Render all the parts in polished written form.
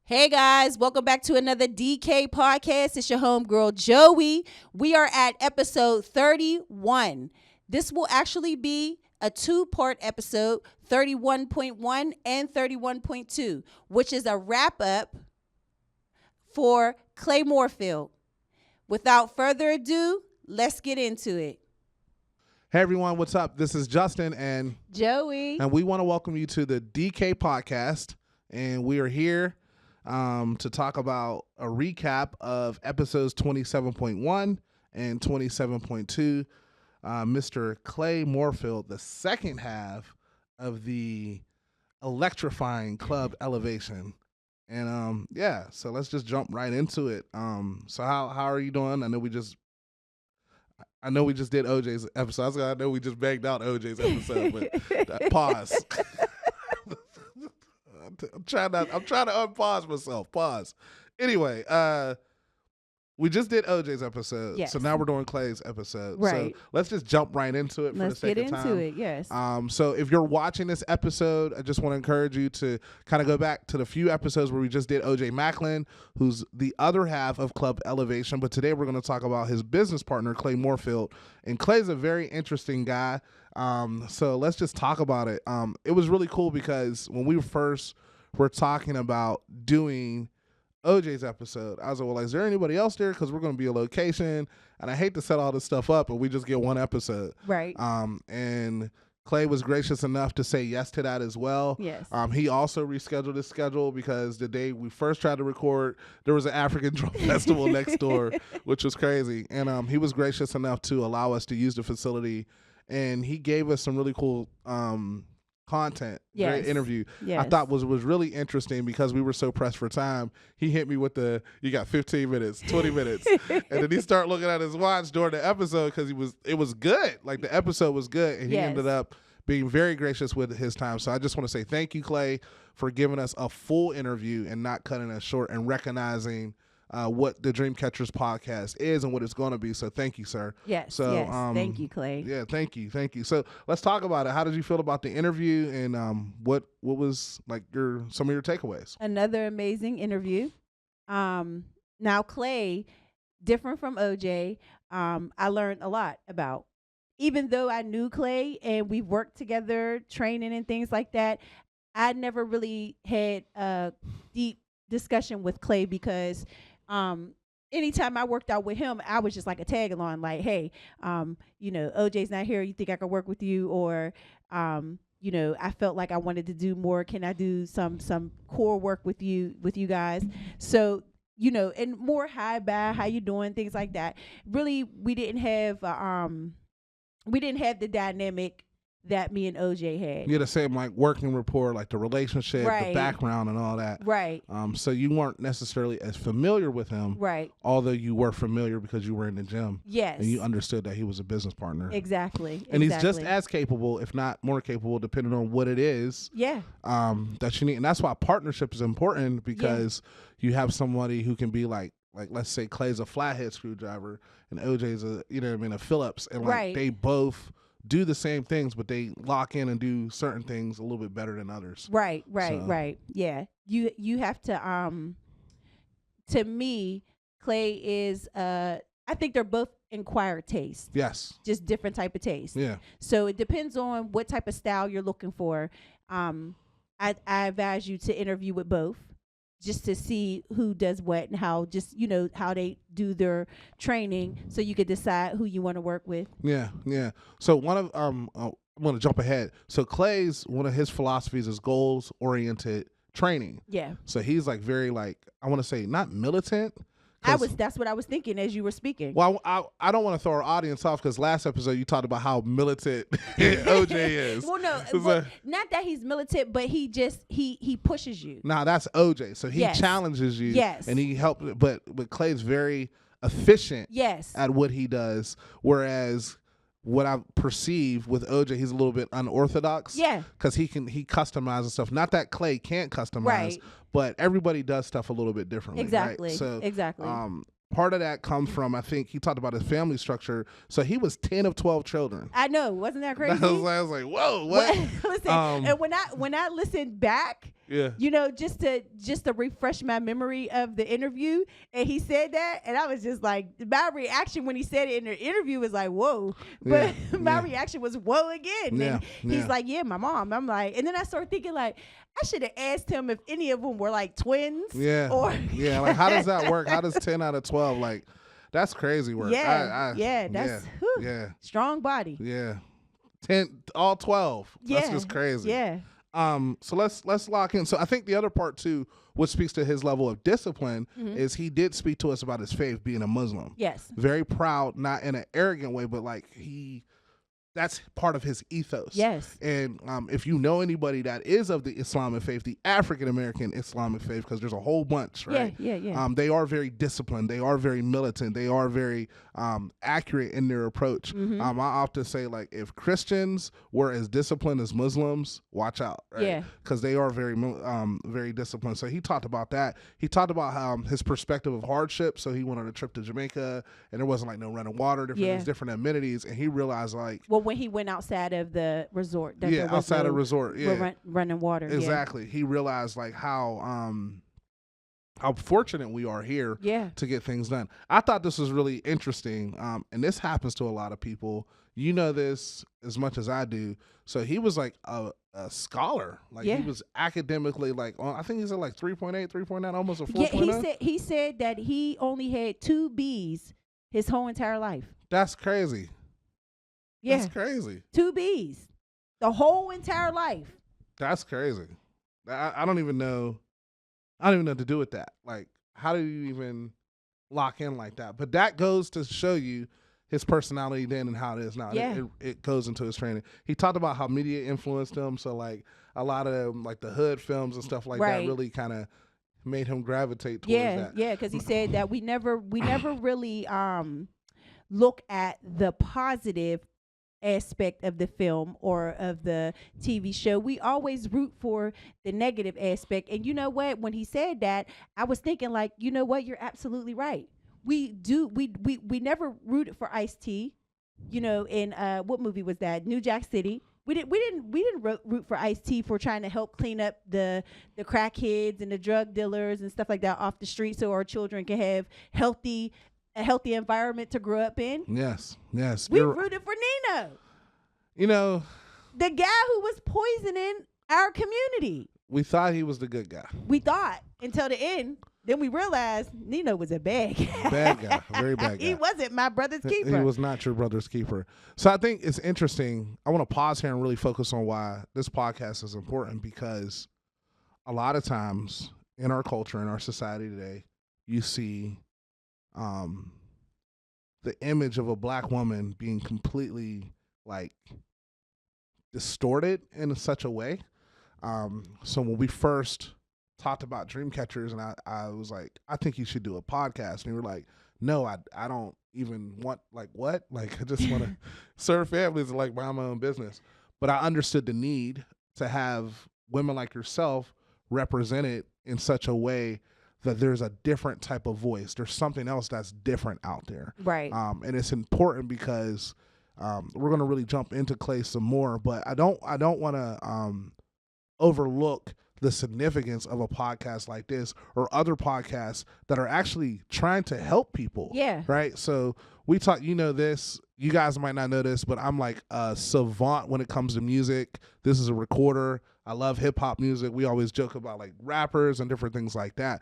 Hey guys, welcome back to another DK podcast. It's your homegirl Joey. We are at episode 31. This will actually be a two-part episode, 31.1 and 31.2, which is a wrap-up for Clay Moorefield. Without further ado, let's get into it. Hey everyone, what's up? This is Justin and Joey. And we want to welcome you to the DK podcast. And we are here to talk about a recap of episodes 27.1 and 27.2. Mr. Clay Moorefield, the second half of the electrifying Club Elevation. And so let's just jump right into it. So how are you doing? I know we just did OJ's episode. I know we just banged out OJ's episode, but pause. I'm trying to unpause myself. Pause. Anyway, we just did OJ's episode, yes. So now we're doing Clay's episode. Right. So let's just jump right into it for the sake of time. Let's get into it, yes. So if you're watching this episode, I just want to encourage you to kind of go back to the few episodes where we just did OJ Macklin, who's the other half of Club Elevation. But today we're going to talk about his business partner, Clay Moorefield. And Clay's a very interesting guy. So let's just talk about it. It was really cool because when we first were talking about doing OJ's episode, I was like, well, is there anybody else there? Because we're going to be a location, and I hate to set all this stuff up, but we just get one episode. Right. And Clay was gracious enough to say yes to that as well. Yes. He also rescheduled his schedule because the day we first tried to record, there was an African drum festival next door, which was crazy. And he was gracious enough to allow us to use the facility, and he gave us some really cool content. Yes. Great interview. Yes. I thought was really interesting because we were so pressed for time. He hit me with you got 15 minutes, 20 minutes. And then he started looking at his watch during the episode because it was good. Like the episode was good. And he ended up being very gracious with his time. So I just want to say thank you, Clay, for giving us a full interview and not cutting us short and recognizing what the Dreamcatchers podcast is and what it's going to be. So thank you, sir. Yes. So yes. Thank you, Clay. Yeah, thank you. So let's talk about it. How did you feel about the interview, and what was like some of your takeaways? Another amazing interview. Now Clay, different from OJ, I learned a lot about. Even though I knew Clay and we worked together, training and things like that, I never really had a deep discussion with Clay because anytime I worked out with him, I was just like a tag along, like, hey, OJ's not here. You think I could work with you? Or, I felt like I wanted to do more. Can I do some core work with you guys? So, and more hi, bye, how you doing? Things like that. Really, we didn't have the dynamic that me and OJ had. You had the same like working rapport, like the relationship, right. The background and all that. Right. So you weren't necessarily as familiar with him. Right. Although you were familiar because you were in the gym. Yes. And you understood that he was a business partner. Exactly. And he's just as capable, if not more capable, depending on what it is. Yeah. That you need. And that's why partnership is important because you have somebody who can be like let's say Clay's a flathead screwdriver and OJ's a Phillips, and like they both do the same things, but they lock in and do certain things a little bit better than others. Right. Yeah. You have to me, Clay is I think they're both acquired taste. Yes. Just different type of taste. Yeah. So it depends on what type of style you're looking for. I advise you to interview with both, just to see who does what and how how they do their training, so you could decide who you want to work with. Yeah. So one of I'm going to jump ahead. So Clay's, one of his philosophies is goals oriented training. Yeah. So he's like very I want to say not militant. That's what I was thinking as you were speaking. Well, I don't want to throw our audience off because last episode you talked about how militant OJ is. Well, no, not that he's militant, but he pushes you. Nah, that's OJ. So he challenges you. Yes. And he helps, but Clay's very efficient. Yes. At what he does, whereas what I perceive with OJ, he's a little bit unorthodox. Yeah. Because he customizes stuff. Not that Clay can't customize, right. But everybody does stuff a little bit differently. Exactly. Right? So exactly. Part of that comes from, I think he talked about his family structure. So he was 10 of 12 children. I know. Wasn't that crazy? I was like, whoa, what? Listen, and when I listened back, Yeah. just to refresh my memory of the interview. And he said that, and I was just like, my reaction when he said it in the interview was like, whoa. But my reaction was whoa again. Yeah. And he's like, yeah, my mom. I'm like, and then I started thinking like, I should have asked him if any of them were like twins. Yeah. Or Like how does that work? How does 10 out of 12 like? That's crazy work. That's strong body. Yeah. 10 all 12. That's just crazy. Yeah. So let's lock in. So I think the other part too, what speaks to his level of discipline, is he did speak to us about his faith, being a Muslim. Yes. Very proud, not in an arrogant way, but like that's part of his ethos. Yes. And if you know anybody that is of the Islamic faith, the African American Islamic faith, because there's a whole bunch, right? Yeah. They are very disciplined. They are very militant. They are very accurate in their approach. I often say, like, if Christians were as disciplined as Muslims, watch out, right? Yeah. Because they are very, very disciplined. So he talked about that. He talked about his perspective of hardship. So he went on a trip to Jamaica, and there wasn't like no running water. There's different amenities, and he realized like, well, when he went outside of the resort, outside of resort, running water, exactly. He realized like how fortunate we are here to get things done. I thought this was really interesting, and this happens to a lot of people. You know this as much as I do. So he was like a scholar. Like he was academically like I think he's at like 3.8, 3.9, almost a 4.0. Yeah, he said that he only had 2 B's his whole entire life. That's crazy. Yeah. That's crazy. 2 B's. The whole entire life. That's crazy. I don't even know. I don't even know what to do with that. Like, how do you even lock in like that? But that goes to show you his personality then and how it is now. Yeah. It goes into his training. He talked about how media influenced him. So, like, a lot of like the hood films and stuff like that really kind of made him gravitate towards that. Yeah, because he said that we never really look at the positive aspect of the film or of the TV show. We always root for the negative aspect. And you know what? When he said that, I was thinking like, you know what? You're absolutely right. We never rooted for Ice-T. You know, in what movie was that? New Jack City. We didn't root for Ice-T for trying to help clean up the crackheads and the drug dealers and stuff like that off the street, so our children can have a healthy environment to grow up in. Yes. We rooted for Nino. You know, the guy who was poisoning our community. We thought he was the good guy. We thought until the end. Then we realized Nino was a bad guy. Bad guy. Very bad guy. He wasn't my brother's keeper. He was not your brother's keeper. So I think it's interesting. I want to pause here and really focus on why this podcast is important, because a lot of times in our culture, in our society today, you see the image of a black woman being completely like distorted in such a way. So when we first talked about Dreamcatchers, and I was like, I think you should do a podcast. And you were like, no, I don't even want, like, what? Like, I just want to serve families and like mind my own business. But I understood the need to have women like yourself represented in such a way that there's a different type of voice. There's something else that's different out there. Right. And it's important because we're going to really jump into Clay some more, but I don't want to overlook the significance of a podcast like this or other podcasts that are actually trying to help people. Yeah. Right. So we talk, you know, this, you guys might not know this, but I'm like a savant when it comes to music. This is a recorder. I love hip hop music. We always joke about like rappers and different things like that.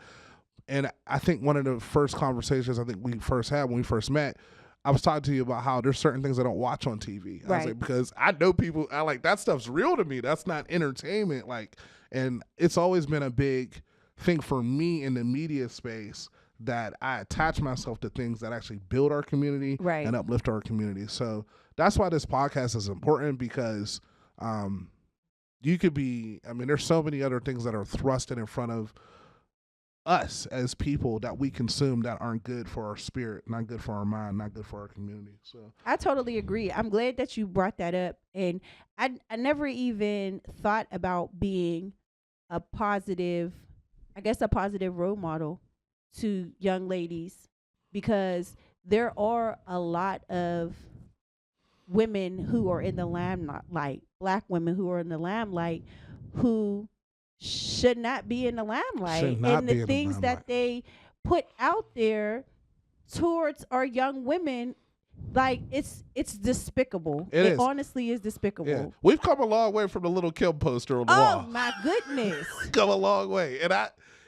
And I think one of the first conversations I think we first had when we first met, I was talking to you about how there's certain things I don't watch on TV. Right. I was like, because I know people, I like, that stuff's real to me. That's not entertainment. Like, and it's always been a big thing for me in the media space that I attach myself to things that actually build our community and uplift our community. So that's why this podcast is important, because you could be, I mean, there's so many other things that are thrusted in front of us as people that we consume that aren't good for our spirit, not good for our mind, not good for our community. So I totally agree. I'm glad that you brought that up. And I never even thought about being a positive role model to young ladies, because there are a lot of women who are in the limelight, black women who are in the limelight, who should not be in the limelight. Should not And be the in the things limelight. that they put out there towards our young women, like it's despicable. It is. Honestly is despicable. Yeah, we've come a long way from the little Kim poster on the Oh wall. my goodness. Come a long way, and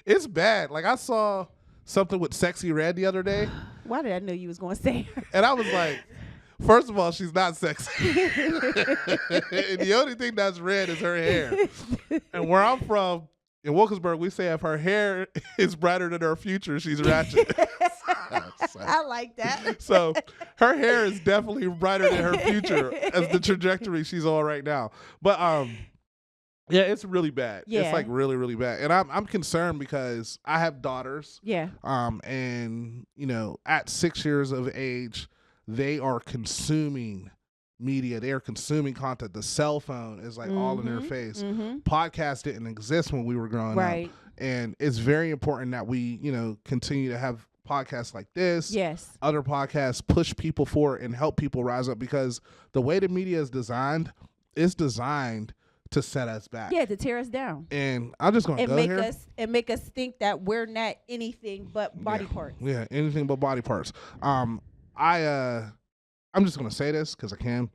it's bad. Like I saw something with Sexy Red the other day, Why did I know you was going to say her? and I was like, first of all, she's not sexy. And the only thing that's red is her hair. And where I'm from, in Wilkinsburg, we say if her hair is brighter than her future, she's ratchet. I like that. So her hair is definitely brighter than her future as the trajectory she's on right now. But yeah, it's really bad. Yeah. It's like really, really bad. And I'm concerned because I have daughters. Yeah. And you know, at 6 years of age, they are consuming media. They are consuming content. The cell phone is like all in their face. Podcasts didn't exist when we were growing up. And it's very important that we, you know, continue to have podcasts like this. Yes. Other podcasts push people forward and help people rise up, because the way the media is designed to set us back. Yeah, to tear us down. And I'm just going to go here. Make us think that we're not anything but body parts. Yeah, anything but body parts. I'm just going to say this because I can.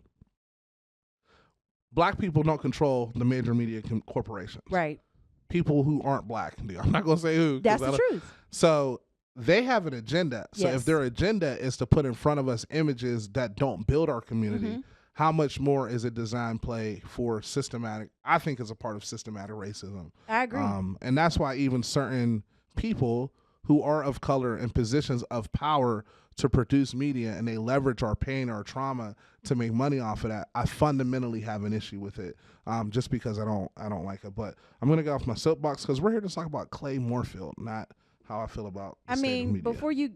Black people don't control the major media corporations. Right. People who aren't black do. I'm not going to say who. That's the truth. So they have an agenda. So Yes. if their agenda is to put in front of us images that don't build our community, how much more is a design play for systematic? I think it's a part of systematic racism. I agree. And that's why even certain people who are of color in positions of power to produce media, and they leverage our pain, our trauma to make money off of that, I fundamentally have an issue with it. Just because I don't like it. But I'm gonna get off my soapbox because we're here to talk about Clay Moorefield, not how I feel about the state of media.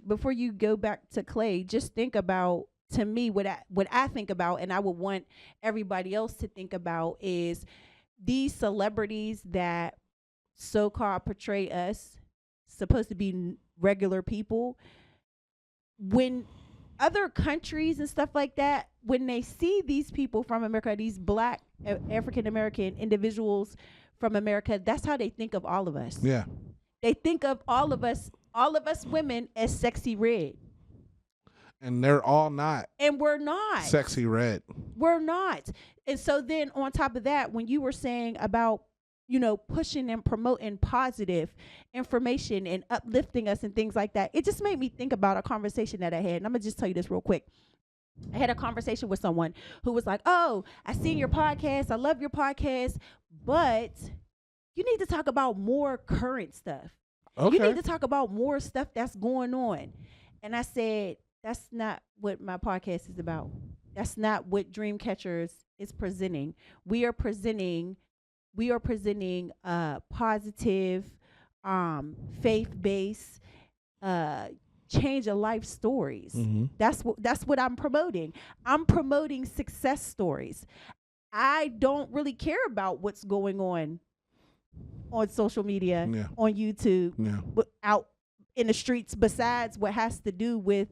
Before you go back to Clay, just think about, to me, what I think about, and I would want everybody else to think about, is these celebrities that so-called portray us, supposed to be regular people. When other countries and stuff like that, when they see these people from America, these black African American individuals from America, that's how they think of all of us. Yeah. They think of all of us women as sexy red. And they're all not. And we're not. Sexy red. We're not. And so then on top of that, when you were saying about, you know, pushing and promoting positive information and uplifting us and things like that, it just made me think about a conversation that I had. And I'm going to just tell you this real quick. I had a conversation with someone who was like, oh, I seen your podcast. I love your podcast, but you need to talk about more current stuff. Okay. You need to talk about more stuff that's going on. And I said, that's not what my podcast is about. That's not what Dreamcatchers is presenting. We are presenting positive, faith-based, change of life stories. That's what I'm promoting. I'm promoting success stories. I don't really care about what's going on social media, on YouTube, out in the streets, besides what has to do with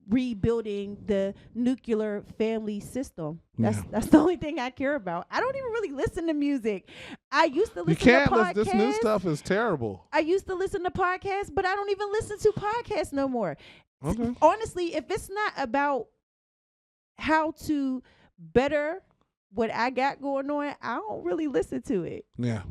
rebuilding the nuclear family system. That's the only thing I care about. I don't even really listen to music. I used to listen to podcasts. This new stuff is terrible. I used to listen to podcasts, but I don't even listen to podcasts no more. Okay. Honestly, if it's not about how to better what I got going on, I don't really listen to it. Yeah.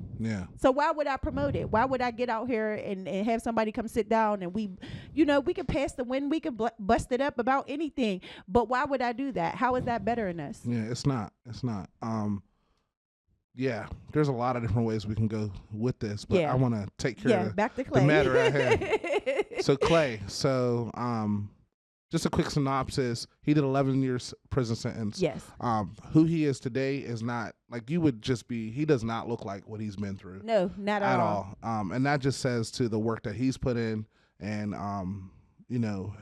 So why would I promote it? Why would I get out here and have somebody come sit down and we can pass the win, we can bust it up about anything. But why would I do that? How is that better in us? Yeah, it's not. Yeah, there's a lot of different ways we can go with this, but I want to take care of back to Clay. the matter at hand. So Clay, just a quick synopsis. He did 11 years prison sentence. Yes. Who he is today is not like you would just be. He does not look like what he's been through. No, not at all. And that just says to the work that he's put in, and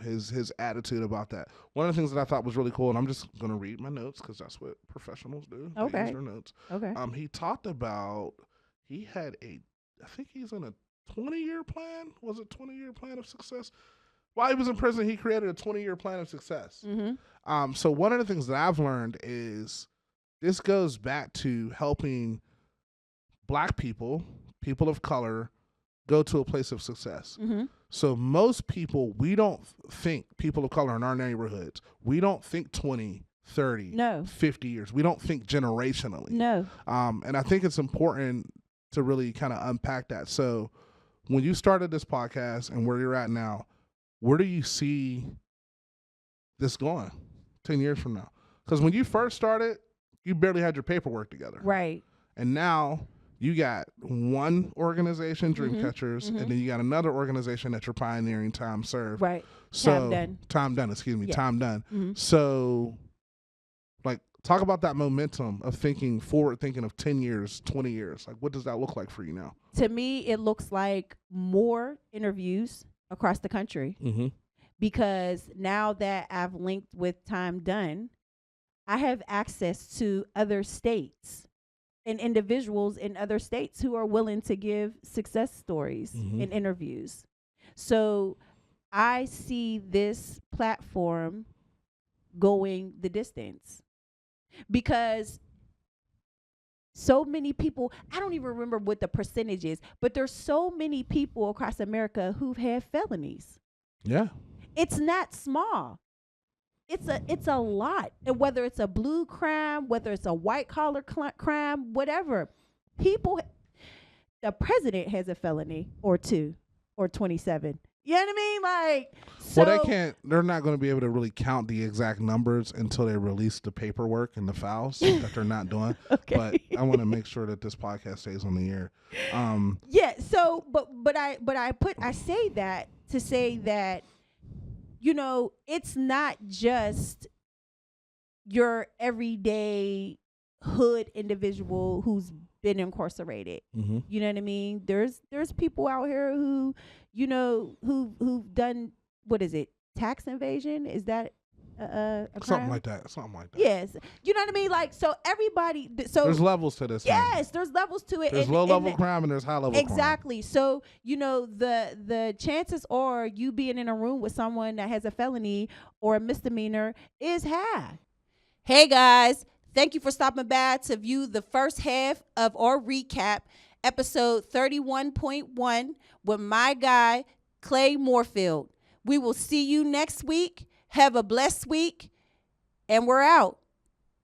his attitude about that. One of the things that I thought was really cool, and I'm just gonna read my notes because that's what professionals do. Okay. They use their notes. Okay. He talked about I think he's in a 20-year plan. Was it 20-year plan of success? While he was in prison, he created a 20-year plan of success. So one of the things that I've learned is this goes back to helping black people people of color go to a place of success. Mm-hmm. So most people, we don't think people of color in our neighborhoods, we don't think 20, 30, No. 50 years. We don't think generationally. No. And I think it's important to really kind of unpack that. So when you started this podcast and where you're at now, where do you see this going 10 years from now? Because when you first started, you barely had your paperwork together. Right. And now you got one organization, Dreamcatchers, and then you got another organization that you're pioneering, Time Served. Right. So, Time Done. Excuse me, Yeah. Time Done. Mm-hmm. So, like, talk about that momentum of thinking forward, thinking of 10 years, 20 years. Like, what does that look like for you now? To me, it looks like more interviews across the country, because now that I've linked with Time Done, I have access to other states and individuals in other states who are willing to give success stories and interviews. So I see this platform going the distance, because so many people, I don't even remember what the percentage is, but there's so many people across America who've had felonies. Yeah. It's not small. It's a lot. And whether it's a blue crime, whether it's a white collar crime, whatever, people, the president has a felony or 2 or 27. You know what I mean? Like, so, well, they're not going to be able to really count the exact numbers until they release the paperwork and the files that they're not doing. Okay. But I want to make sure that this podcast stays on the air. Yeah. So, but I say that to say that, you know, it's not just your everyday hood individual who's been incarcerated. You know what I mean? There's people out here who, you know, who've done, what is it? Tax evasion? Is that a crime? Something like that. Yes. You know what I mean? Like, so everybody, so there's levels to this. Yes, there's levels to it. There's low level crime and there's high level crime. Exactly. So, you know, the chances are you being in a room with someone that has a felony or a misdemeanor is high. Hey guys, thank you for stopping by to view the first half of our recap, episode 31.1 with my guy, Clay Moorefield. We will see you next week. Have a blessed week, and we're out.